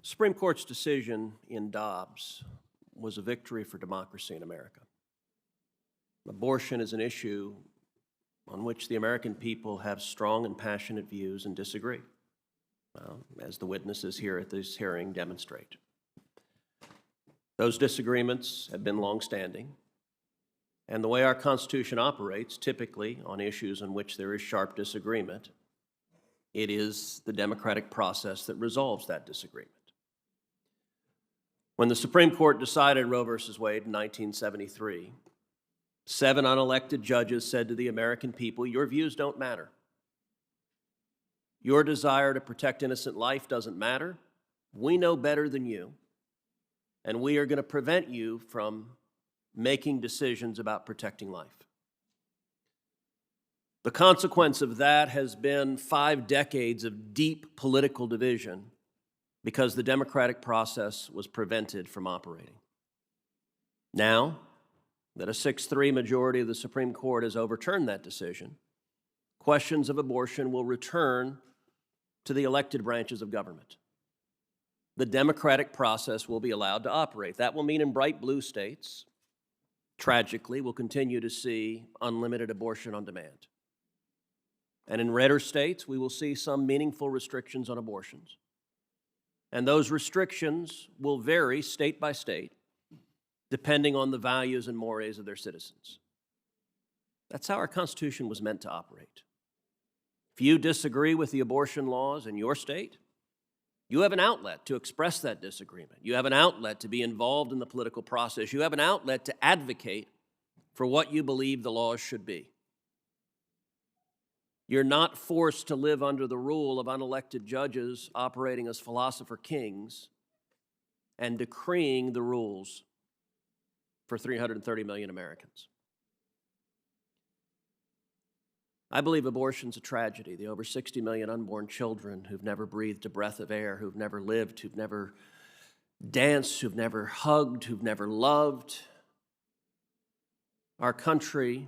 Supreme Court's decision in Dobbs was a victory for democracy in America. Abortion is an issue on which the American people have strong and passionate views and disagree, as the witnesses here at this hearing demonstrate. Those disagreements have been longstanding, and the way our Constitution operates, typically on issues in which there is sharp disagreement, it is the democratic process that resolves that disagreement. When the Supreme Court decided Roe v. Wade in 1973, 7 unelected judges said to the American people, your views don't matter. Your desire to protect innocent life doesn't matter. We know better than you, and we are going to prevent you from making decisions about protecting life. The consequence of that has been 5 decades of deep political division because the democratic process was prevented from operating. Now that a 6-3 majority of the Supreme Court has overturned that decision, questions of abortion will return to the elected branches of government. The democratic process will be allowed to operate. That will mean in bright blue states, tragically, we'll continue to see unlimited abortion on demand. And in redder states, we will see some meaningful restrictions on abortions. And those restrictions will vary state by state, depending on the values and mores of their citizens. That's how our Constitution was meant to operate. If you disagree with the abortion laws in your state, you have an outlet to express that disagreement. You have an outlet to be involved in the political process. You have an outlet to advocate for what you believe the laws should be. You're not forced to live under the rule of unelected judges operating as philosopher kings and decreeing the rules for 330 million Americans. I believe abortion's a tragedy. The over 60 million unborn children who've never breathed a breath of air, who've never lived, who've never danced, who've never hugged, who've never loved. Our country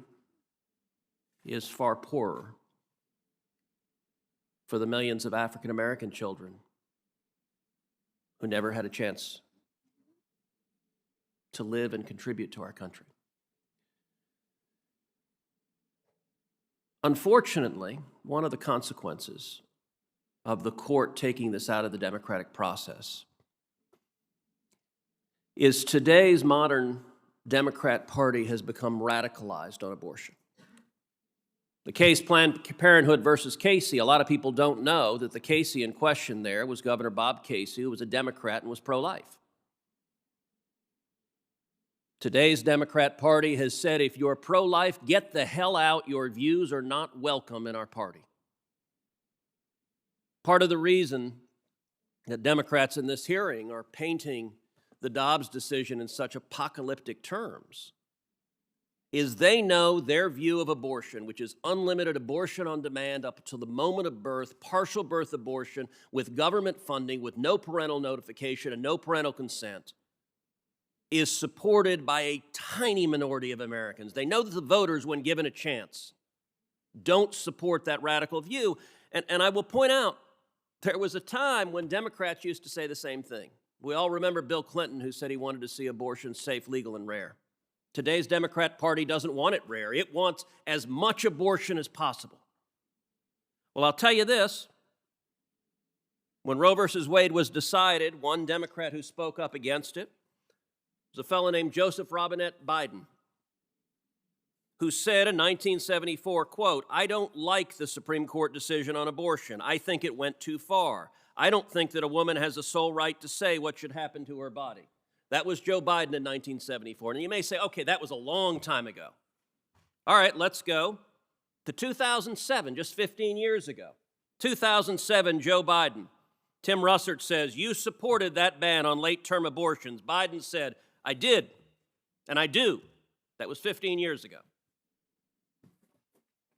is far poorer for the millions of African American children who never had a chance to live and contribute to our country. Unfortunately, one of the consequences of the court taking this out of the democratic process is today's modern Democrat Party has become radicalized on abortion. The case Planned Parenthood versus Casey, a lot of people don't know that the Casey in question there was Governor Bob Casey, who was a Democrat and was pro-life. Today's Democrat Party has said, if you're pro-life, get the hell out. Your views are not welcome in our party. Part of the reason that Democrats in this hearing are painting the Dobbs decision in such apocalyptic terms is they know their view of abortion, which is unlimited abortion on demand up to the moment of birth, partial birth abortion with government funding, with no parental notification and no parental consent, is supported by a tiny minority of Americans. They know that the voters, when given a chance, don't support that radical view. And I will point out, there was a time when Democrats used to say the same thing. We all remember Bill Clinton, who said he wanted to see abortion safe, legal, and rare. Today's Democrat Party doesn't want it rare. It wants as much abortion as possible. Well, I'll tell you this. When Roe versus Wade was decided, one Democrat who spoke up against it was a fellow named Joseph Robinette Biden, who said in 1974, quote, I don't like the Supreme Court decision on abortion. I think it went too far. I don't think that a woman has the sole right to say what should happen to her body. That was Joe Biden in 1974. And you may say, okay, that was a long time ago. All right, let's go to 2007, just 15 years ago. 2007, Joe Biden. Tim Russert says, you supported that ban on late-term abortions. Biden said, I did, and I do. That was 15 years ago.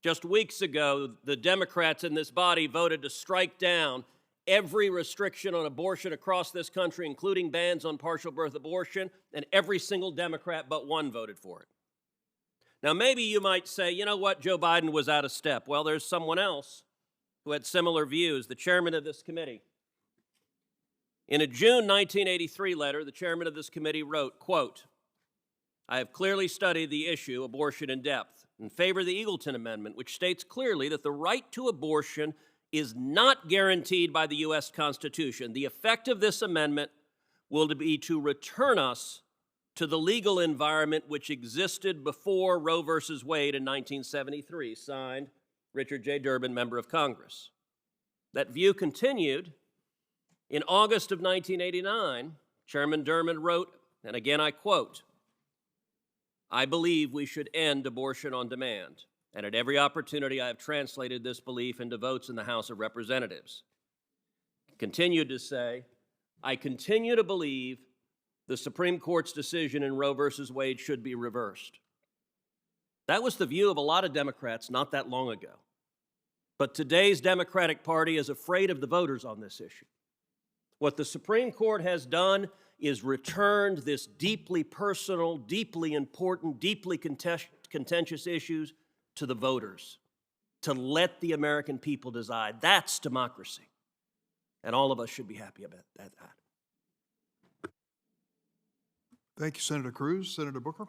Just weeks ago, the Democrats in this body voted to strike down every restriction on abortion across this country, including bans on partial birth abortion, and every single Democrat but one voted for it. Now, maybe you might say, you know what, Joe Biden was out of step. Well, there's someone else who had similar views, the chairman of this committee, In a June 1983 letter, the chairman of this committee wrote, quote, "I have clearly studied the issue, abortion in depth, in favor of the Eagleton Amendment, which states clearly that the right to abortion is not guaranteed by the U.S. Constitution. The effect of this amendment will be to return us to the legal environment which existed before Roe v. Wade in 1973, signed Richard J. Durbin, Member of Congress." That view continued. In August of 1989, Chairman Durbin wrote, and again I quote, "I believe we should end abortion on demand, and at every opportunity I have translated this belief into votes in the House of Representatives." Continued to say, "I continue to believe the Supreme Court's decision in Roe v. Wade should be reversed." That was the view of a lot of Democrats not that long ago. But today's Democratic Party is afraid of the voters on this issue. What the Supreme Court has done is returned this deeply personal, deeply important, deeply contentious issues to the voters, to let the American people decide. That's democracy. And all of us should be happy about that. Thank you, Senator Cruz. Senator Booker?